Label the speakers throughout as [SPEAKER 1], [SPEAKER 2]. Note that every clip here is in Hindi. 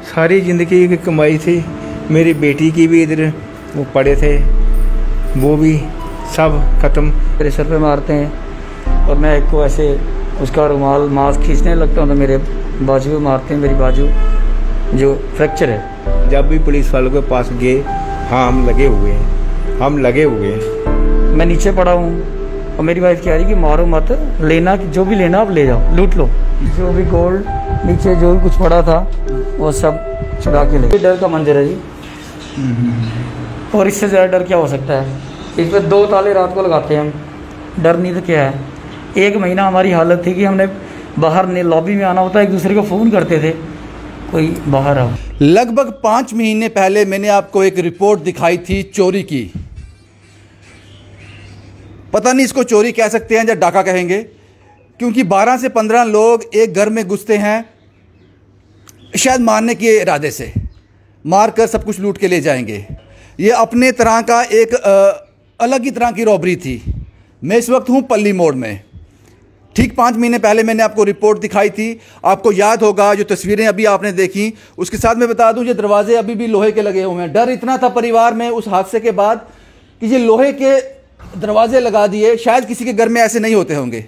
[SPEAKER 1] सारी ज़िंदगी की कमाई थी, मेरी बेटी की भी इधर वो पड़े थे, वो भी सब ख़त्म।
[SPEAKER 2] मेरे सर पे मारते हैं और मैं एक को ऐसे उसका रुमाल मास्क खींचने लगता हूँ तो मेरे बाजू पे मारते हैं, मेरी बाजू जो फ्रैक्चर है।
[SPEAKER 1] जब भी पुलिस वालों के पास गए, हाँ हम लगे हुए हैं, हम लगे हुए हैं।
[SPEAKER 2] मैं नीचे पड़ा हूँ और मेरी वाइफ कह रही कि मारो मत, लेना जो भी लेना आप ले जाओ, लूट लो। जो भी गोल्ड नीचे जो भी कुछ पड़ा था वो सब चुरा के ले। डर का मंदिर है जी, और इससे ज़्यादा डर क्या हो सकता है। इस पर 2 ताले रात को लगाते हैं हम, डर नहीं तो क्या है। 1 महीना हमारी हालत थी कि हमने बाहर ने लॉबी में आना होता, एक दूसरे को फ़ोन करते थे कोई बाहर आओ।
[SPEAKER 3] लगभग 5 महीने पहले मैंने आपको एक रिपोर्ट दिखाई थी चोरी की। पता नहीं इसको चोरी कह सकते हैं या डाका कहेंगे, क्योंकि 12 से 15 लोग एक घर में घुसते हैं, शायद मारने के इरादे से, मारकर सब कुछ लूट के ले जाएंगे। ये अपने तरह का एक अलग ही तरह की रॉबरी थी। मैं इस वक्त हूँ पल्ली मोड़ में। ठीक 5 महीने पहले मैंने आपको रिपोर्ट दिखाई थी, आपको याद होगा। जो तस्वीरें अभी आपने देखी, उसके साथ मैं बता दूं ये दरवाजे अभी भी लोहे के लगे हुए हैं। डर इतना था परिवार में उस हादसे के बाद कि ये लोहे के दरवाजे लगा दिए, शायद किसी के घर में ऐसे नहीं होते होंगे।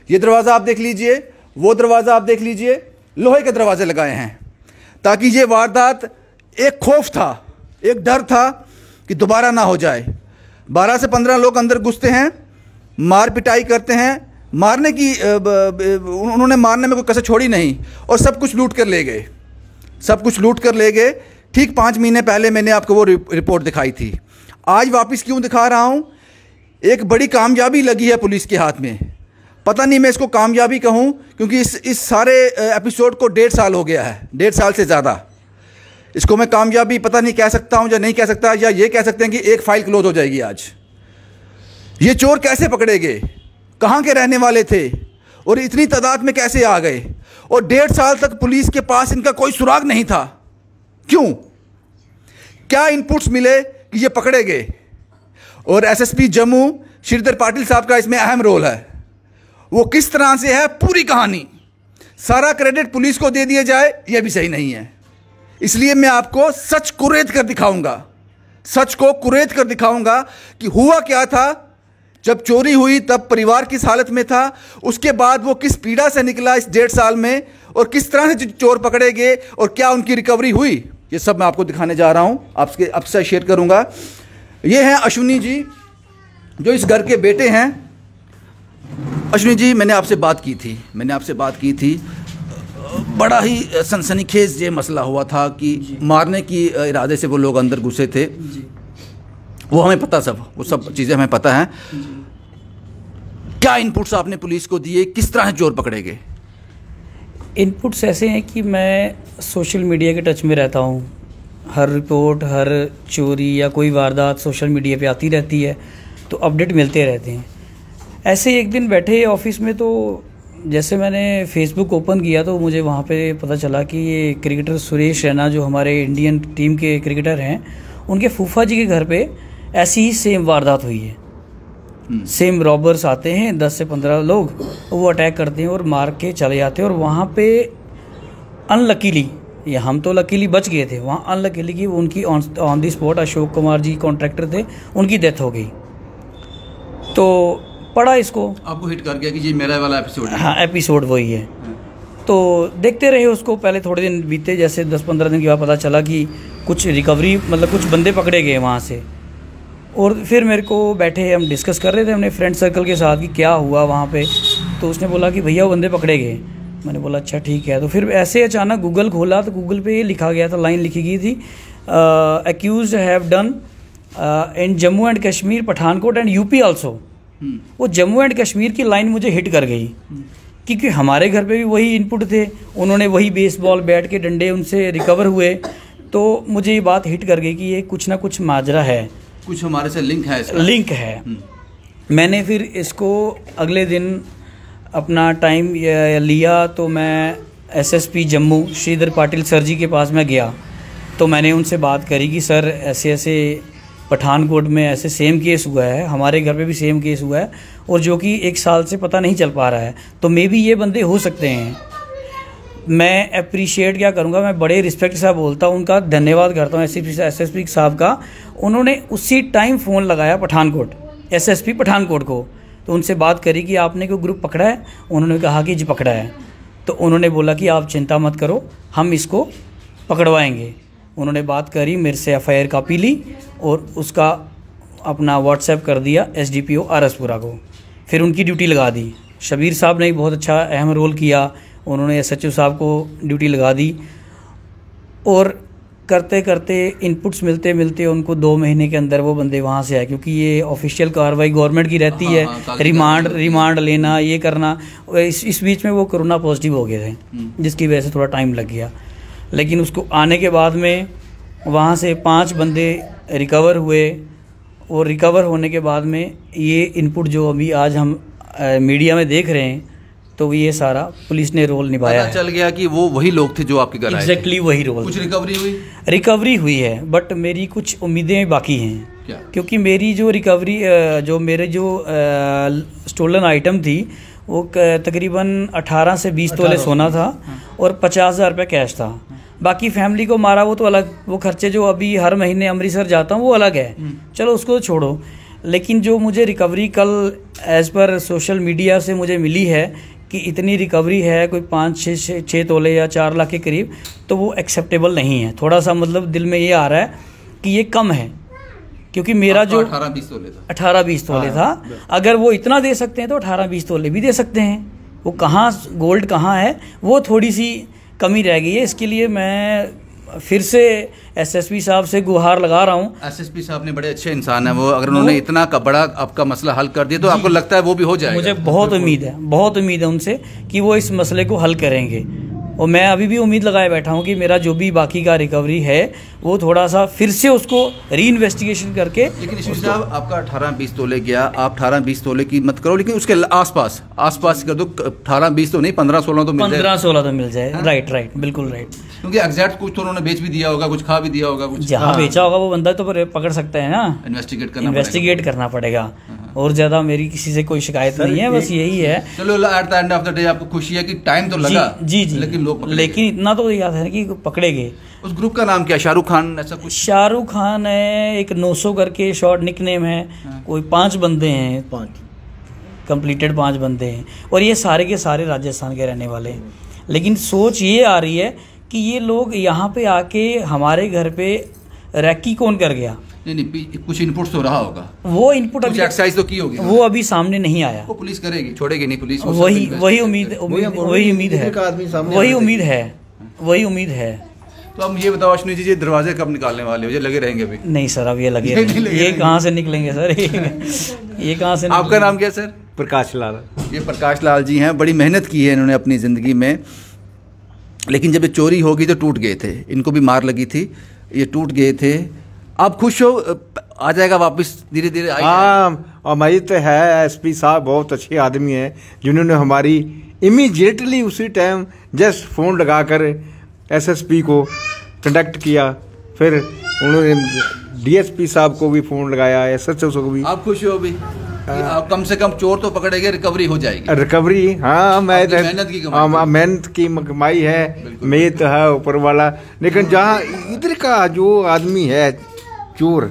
[SPEAKER 3] ये दरवाज़ा आप देख लीजिए, वो दरवाज़ा आप देख लीजिए, लोहे के दरवाजे लगाए हैं ताकि ये वारदात, एक खौफ था, एक डर था कि दोबारा ना हो जाए। 12 से 15 लोग अंदर घुसते हैं, मार पिटाई करते हैं, मारने की उन्होंने मारने में कोई कसर छोड़ी नहीं, और सब कुछ लूट कर ले गए, सब कुछ लूट कर ले गए। ठीक 5 महीने पहले मैंने आपको वो रिपोर्ट दिखाई थी। आज वापस क्यों दिखा रहा हूँ? एक बड़ी कामयाबी लगी है पुलिस के हाथ में। पता नहीं मैं इसको कामयाबी कहूँ, क्योंकि इस सारे एपिसोड को 1.5 साल हो गया है, 1.5 साल से ज़्यादा। इसको मैं कामयाबी पता नहीं कह सकता हूँ या नहीं कह सकता, या ये कह सकते हैं कि एक फाइल क्लोज हो जाएगी आज। ये चोर कैसे पकड़े गए, कहाँ के रहने वाले थे, और इतनी तादाद में कैसे आ गए, और 1.5 साल तक पुलिस के पास इनका कोई सुराग नहीं था। क्यों? क्या इनपुट्स मिले कि ये पकड़े गए? और एसएसपी जम्मू श्रीधर पाटिल साहब का इसमें अहम रोल है। वो किस तरह से है पूरी कहानी, सारा क्रेडिट पुलिस को दे दिया जाए यह भी सही नहीं है। इसलिए मैं आपको सच कुरेद कर दिखाऊंगा, सच को कुरेद कर दिखाऊंगा कि हुआ क्या था। जब चोरी हुई तब परिवार किस हालत में था, उसके बाद वो किस पीड़ा से निकला इस 1.5 साल में, और किस तरह से चोर पकड़े गए और क्या उनकी रिकवरी हुई, ये सब मैं आपको दिखाने जा रहा हूँ, आपसे शेयर करूँगा। ये हैं अश्विनी जी, जो इस घर के बेटे हैं। अश्विनी जी, मैंने आपसे बात की थी, बड़ा ही सनसनीखेज ये मसला हुआ था कि मारने की इरादे से वो लोग अंदर घुसे थे। वो हमें पता, वो सब चीज़ें हमें पता हैं। क्या इनपुट्स आपने पुलिस को दिए, किस तरह से चोर पकड़े गए?
[SPEAKER 2] इनपुट्स ऐसे हैं कि मैं सोशल मीडिया के टच में रहता हूँ। हर रिपोर्ट, हर चोरी या कोई वारदात सोशल मीडिया पे आती रहती है, तो अपडेट मिलते रहते हैं। ऐसे एक दिन बैठे ऑफिस में, तो जैसे मैंने फेसबुक ओपन किया तो मुझे वहाँ पे पता चला कि ये क्रिकेटर सुरेश रैना, जो हमारे इंडियन टीम के क्रिकेटर हैं, उनके फूफा जी के घर पे ऐसी ही सेम वारदात हुई है। सेम रॉबर्स आते हैं, 10 से 15 लोग, वो अटैक करते हैं और मार के चले जाते हैं। और वहाँ पे अनलकीली, या हम तो लकीली बच गए थे, वहाँ अनलकीली की उनकी on the spot, Ashok Kumar ji contractor थे, उनकी डेथ हो गई। तो पढ़ा इसको, आपको
[SPEAKER 3] हिट कर गया कि ये मेरा वाला एपिसोड है।
[SPEAKER 2] हाँ, एपिसोड वही है। तो देखते रहे उसको। पहले थोड़े दिन बीते, जैसे 10-15 दिन के बाद पता चला कि कुछ रिकवरी, मतलब कुछ बंदे पकड़े गए वहाँ से। और फिर मेरे को बैठे, हम डिस्कस कर रहे थे अपने फ्रेंड सर्कल के साथ कि क्या हुआ वहाँ पे। तो उसने बोला कि भैया वो बंदे पकड़े गए। मैंने बोला अच्छा ठीक है। तो फिर ऐसे अचानक गूगल खोला तो गूगल पे ये लिखा गया था, लाइन लिखी गई थी, accused have done in Jammu and Kashmir, Pathankot and UP also. वो जम्मू एंड कश्मीर की लाइन मुझे हिट कर गई, क्योंकि हमारे घर पे भी वही इनपुट थे, उन्होंने वही बेसबॉल बैट के डंडे उनसे रिकवर हुए। तो मुझे ये बात हिट कर गई कि ये कुछ ना कुछ माजरा है,
[SPEAKER 3] कुछ हमारे से लिंक है,
[SPEAKER 2] लिंक है। मैंने फिर इसको अगले दिन अपना टाइम लिया, तो मैं एसएसपी जम्मू श्रीधर पाटिल सर जी के पास मैं गया। तो मैंने उनसे बात करी कि सर ऐसे ऐसे पठानकोट में ऐसे सेम केस हुआ है, हमारे घर पे भी सेम केस हुआ है, और जो कि 1 साल से पता नहीं चल पा रहा है, तो मे बी ये बंदे हो सकते हैं। मैं अप्रिशिएट क्या करूँगा, मैं बड़े रिस्पेक्ट से बोलता हूँ, उनका धन्यवाद करता हूँ एसएसपी साहब का। उन्होंने उसी टाइम फ़ोन लगाया पठानकोट, एसएसपी पठानकोट को, तो उनसे बात करी कि आपने कोई ग्रुप पकड़ा है। उन्होंने कहा कि जी पकड़ा है। तो उन्होंने बोला कि आप चिंता मत करो, हम इसको पकड़वाएंगे। उन्होंने बात करी, मेरे से एफआईआर कॉपी ली और उसका अपना व्हाट्सएप कर दिया एसडीपीओ आरएसपुरा को। फिर उनकी ड्यूटी लगा दी। शबीर साहब ने बहुत अच्छा अहम रोल किया, उन्होंने एसएचओ साहब को ड्यूटी लगा दी और करते करते इनपुट्स मिलते मिलते उनको 2 महीने के अंदर वो बंदे वहाँ से आए, क्योंकि ये ऑफिशियल कार्रवाई गवर्नमेंट की रहती है। रिमांड लेना, ये करना। इस बीच में वो कोरोना पॉजिटिव हो गए थे, जिसकी वजह से थोड़ा टाइम लग गया। लेकिन उसको आने के बाद में वहाँ से 5 बंदे रिकवर हुए और रिकवर होने के बाद में ये इनपुट जो अभी आज हम मीडिया में देख रहे हैं, तो ये सारा पुलिस ने रोल निभाया है।
[SPEAKER 3] चल गया कि वो वही लोग थे जो आपके घर आए थे।
[SPEAKER 2] एग्जैक्टली वही रोल।
[SPEAKER 3] कुछ रिकवरी हुई
[SPEAKER 2] है, बट मेरी कुछ उम्मीदें बाकी हैं।
[SPEAKER 3] क्या?
[SPEAKER 2] क्योंकि मेरी जो रिकवरी मेरे जो स्टोलन आइटम थी वो तकरीबन 18 से 20 तोले सोना था और 50,000 रुपये कैश था। बाकी फैमिली को मारा वो तो अलग, वो खर्चे जो अभी हर महीने अमृतसर जाता हूँ वो अलग है, चलो उसको छोड़ो। लेकिन जो मुझे रिकवरी कल एज़ पर सोशल मीडिया से मुझे मिली है कि इतनी रिकवरी है कोई 5-6 तोले या 4 लाख के करीब, तो वो एक्सेप्टेबल नहीं है। थोड़ा सा मतलब दिल में ये आ रहा है कि ये कम है, क्योंकि मेरा जो 18-20 तोले था, अगर वो इतना दे सकते हैं तो 18-20 तोले भी दे सकते हैं। वो कहाँ गोल्ड कहाँ है, वो थोड़ी सी कमी रह गई है। इसके लिए मैं फिर से एसएसपी साहब से गुहार लगा रहा हूँ।
[SPEAKER 3] एसएसपी साहब ने बड़े अच्छे इंसान है वो, अगर उन्होंने इतना बड़ा आपका मसला हल कर दिया तो आपको लगता है वो भी हो जाएगा?
[SPEAKER 2] मुझे बहुत उम्मीद है उनसे कि वो इस मसले को हल करेंगे। और मैं अभी भी उम्मीद लगाए बैठा हूँ कि मेरा जो भी बाकी का रिकवरी है वो थोड़ा सा फिर से उसको री इन्वेस्टिगेशन करके।
[SPEAKER 3] लेकिन ईश्वर साहब, आपका 18-20 तोले गया, आप 18-20 तोले की मत करो, लेकिन उसके आसपास कर दो। 18-20 तो नहीं, 15-16 तो मिल जाए।
[SPEAKER 2] 15-16 तो मिल जाए। राइट, बिल्कुल राइट।
[SPEAKER 3] क्योंकि एग्जैक्ट कुछ तो उन्होंने बेच भी दिया होगा, कुछ खा भी दिया होगा, कुछ
[SPEAKER 2] जहाँ बेचा होगा वो बंदा तो पकड़ सकते हैं ना। इन्वेस्टिगेट करना पड़ेगा। और ज़्यादा मेरी किसी से कोई शिकायत नहीं है, बस यही है।
[SPEAKER 3] चलो, at the end of the day आपको खुशी है कि टाइम तो लगा।
[SPEAKER 2] जी,
[SPEAKER 3] लेकिन
[SPEAKER 2] इतना तो याद है कि पकड़े गए।
[SPEAKER 3] उस ग्रुप का नाम क्या? शाहरुख खान ऐसा कुछ?
[SPEAKER 2] शाहरुख खान है, एक 900 करके शॉर्ट निकनेम है। कोई 5 बंदे हैं, 5 कंप्लीटेड 5 बंदे हैं, और ये सारे के सारे राजस्थान के रहने वाले हैं। लेकिन सोच ये आ रही है कि ये लोग यहाँ पे आके हमारे घर पे रैकी कौन कर गया?
[SPEAKER 3] नहीं, कुछ इनपुट तो रहा होगा।
[SPEAKER 2] वो इनपुट अभी
[SPEAKER 3] एक्सरसाइज तो की होगी,
[SPEAKER 2] वो अभी सामने नहीं आया।
[SPEAKER 3] वो पुलिस करेगी, छोड़ेगी नहीं पुलिस।
[SPEAKER 2] वही उम्मीद है।
[SPEAKER 3] तो अब ये बताओ अश्विनी जी, दरवाजे कब निकालने वाले हो? ये लगे रहेंगे अभी?
[SPEAKER 2] नहीं सर, अब ये लगे ये कहाँ से निकलेंगे सर? ये कहाँ से?
[SPEAKER 3] आपका नाम क्या सर?
[SPEAKER 1] प्रकाश लाल।
[SPEAKER 3] ये प्रकाश लाल जी हैं। बड़ी मेहनत की है इन्होंने अपनी ज़िंदगी में, लेकिन जब ये चोरी होगी तो टूट गए थे। इनको भी मार लगी थी, ये टूट गए थे। आप खुश हो? आ जाएगा वापस धीरे धीरे?
[SPEAKER 1] हाँ, उम्मीद तो है। एसपी साहब बहुत अच्छे आदमी हैं, जिन्होंने हमारी इमीडिएटली उसी टाइम जस्ट फ़ोन लगाकर एसएसपी को कंटेक्ट किया। फिर उन्होंने डीएसपी साहब को भी फ़ोन लगाया, एसएचओ को भी।
[SPEAKER 3] आप खुश हो भी? आप कम से कम चोर तो पकड़े गए, रिकवरी हो जाएगी।
[SPEAKER 1] रिकवरी, हाँ, मेहनत की कमाई है, मेहनत है ऊपर वाला। लेकिन जहाँ इधर का जो आदमी है चोर,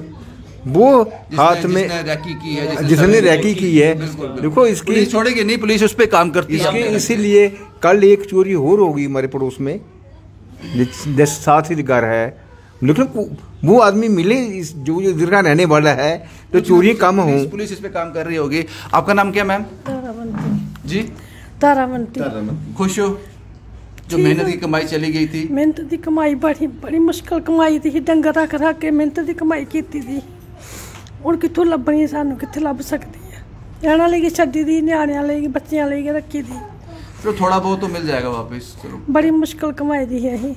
[SPEAKER 1] वो हाथ में जिसने रैकी की है, देखो इसकी
[SPEAKER 3] छोड़ेगी नहीं पुलिस, उस पर काम करती है।
[SPEAKER 1] इसीलिए कल एक चोरी और होगी हमारे पड़ोस में, साथ ही घर है। लेकिन वो आदमी मिले जो इधर का रहने वाला है, तो चोरी कम हो।
[SPEAKER 3] पुलिस इस पे काम कर रही होगी। आपका नाम क्या मैम?
[SPEAKER 4] तारावंती
[SPEAKER 3] जी।
[SPEAKER 4] तारावंती।
[SPEAKER 3] खुश हो? जो मेहनत की कमाई चली गई थी।
[SPEAKER 4] मेहनत की कमाई बड़ी मुश्किल कमाई थी। डंगर रख रख के मेहनत की कमाई की थी। ਹੁਣ कितों लभनी, सानू कित्थे लभ सकती है? रहना लेगी छड्डी दी, न्याणियां लेगी, बच्चियां लेगी रखी थी।
[SPEAKER 3] तो थोड़ा बहुत तो मिल जाएगा वापस। चलो,
[SPEAKER 4] बड़ी मुश्किल कमाई दी है।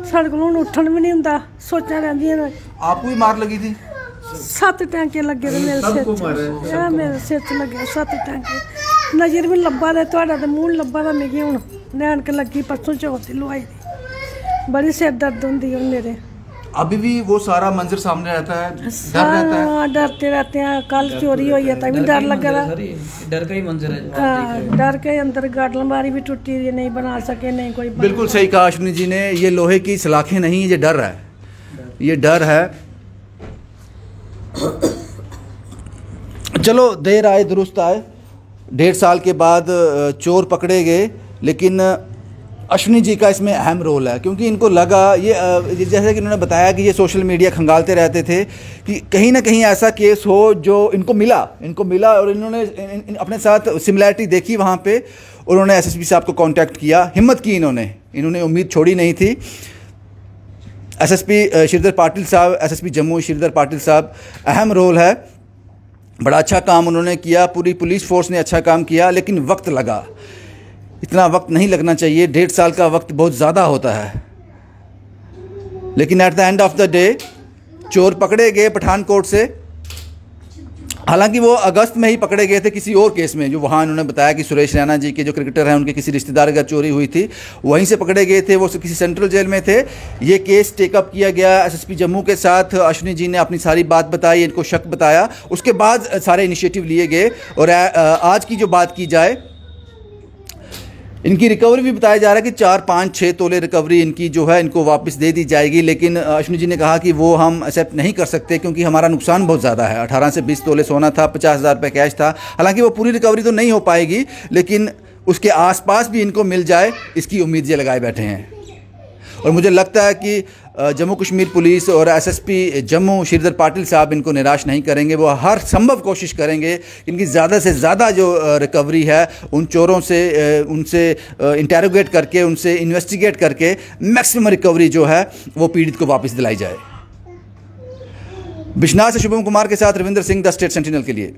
[SPEAKER 4] साढ़े को उठन भी नहीं होंदा, सोचा रहंदियां ने।
[SPEAKER 3] आपको भी मार लगी थी?
[SPEAKER 4] 7 टैंके लगे थे मेरे सिर च। मेरे सिर च लगे 7 टैंके। नज़र भी लब्भा दे, तुहाडा ते मूंह लब्भा दा मिगी। हुण नैनक लगी परसों चौथ दी लुआई दी। बड़ी सिर दर्द होंदी है मेरे।
[SPEAKER 3] अभी भी वो सारा मंजर सामने रहता है, डर रहता है?
[SPEAKER 4] हाँ, डरते रहते हैं। कल चोरी हुई है तभी डर लगा रहा।
[SPEAKER 2] डर का ही मंजर है।
[SPEAKER 4] हाँ, डर के अंदर गार्ड अलमारी भी टूटी हुई है, नहीं बना सके, नहीं कोई बना।
[SPEAKER 3] बिल्कुल सही कहा अश्विनी जी ने, ये लोहे की सलाखें नहीं, ये डर है, ये डर है। चलो देर आए दुरुस्त आए, 1.5 साल के बाद चोर पकड़े गए, लेकिन अश्विनी जी का इसमें अहम रोल है, क्योंकि इनको लगा ये जैसे कि इन्होंने बताया कि ये सोशल मीडिया खंगालते रहते थे कि कहीं ना कहीं ऐसा केस हो जो इनको मिला और इन्होंने अपने साथ सिमिलैरिटी देखी वहाँ पे। उन्होंने एसएसपी साहब को कांटेक्ट किया, हिम्मत की इन्होंने उम्मीद छोड़ी नहीं थी। एसएसपी श्रीधर पाटिल साहब, एसएसपी जम्मू श्रीधर पाटिल साहब, अहम रोल है, बड़ा अच्छा काम उन्होंने किया, पूरी पुलिस फोर्स ने अच्छा काम किया, लेकिन वक्त लगा। इतना वक्त नहीं लगना चाहिए, 1.5 साल का वक्त बहुत ज़्यादा होता है। लेकिन at the end of the day चोर पकड़े गए पठानकोट से। हालांकि वो अगस्त में ही पकड़े गए थे किसी और केस में, जो वहाँ उन्होंने बताया कि सुरेश रैना जी के जो क्रिकेटर हैं उनके किसी रिश्तेदार का चोरी हुई थी, वहीं से पकड़े गए थे। वो किसी सेंट्रल जेल में थे। ये केस टेकअप किया गया एसएसपी जम्मू के साथ। अश्विनी जी ने अपनी सारी बात बताई, इनको शक बताया, उसके बाद सारे इनिशिएटिव लिए गए। और आज की जो बात की जाए, इनकी रिकवरी भी बताया जा रहा है कि 4, 5, 6 तोले रिकवरी इनकी जो है इनको वापस दे दी जाएगी। लेकिन अश्विनी जी ने कहा कि वो हम एक्सेप्ट नहीं कर सकते, क्योंकि हमारा नुकसान बहुत ज़्यादा है। 18 से 20 तोले सोना था, 50,000 रुपये कैश था। हालांकि वो पूरी रिकवरी तो नहीं हो पाएगी, लेकिन उसके आसपास भी इनको मिल जाए, इसकी उम्मीद ये लगाए बैठे हैं। और मुझे लगता है कि जम्मू कश्मीर पुलिस और एसएसपी जम्मू श्रीधर पाटिल साहब इनको निराश नहीं करेंगे। वो हर संभव कोशिश करेंगे कि इनकी ज़्यादा से ज़्यादा जो रिकवरी है उन चोरों से उनसे इंटेरोगेट करके, उनसे इन्वेस्टिगेट करके मैक्सिमम रिकवरी जो है वो पीड़ित को वापस दिलाई जाए। बिश्नाह से शुभम कुमार के साथ Ravindra Singh, the state sentinel के लिए।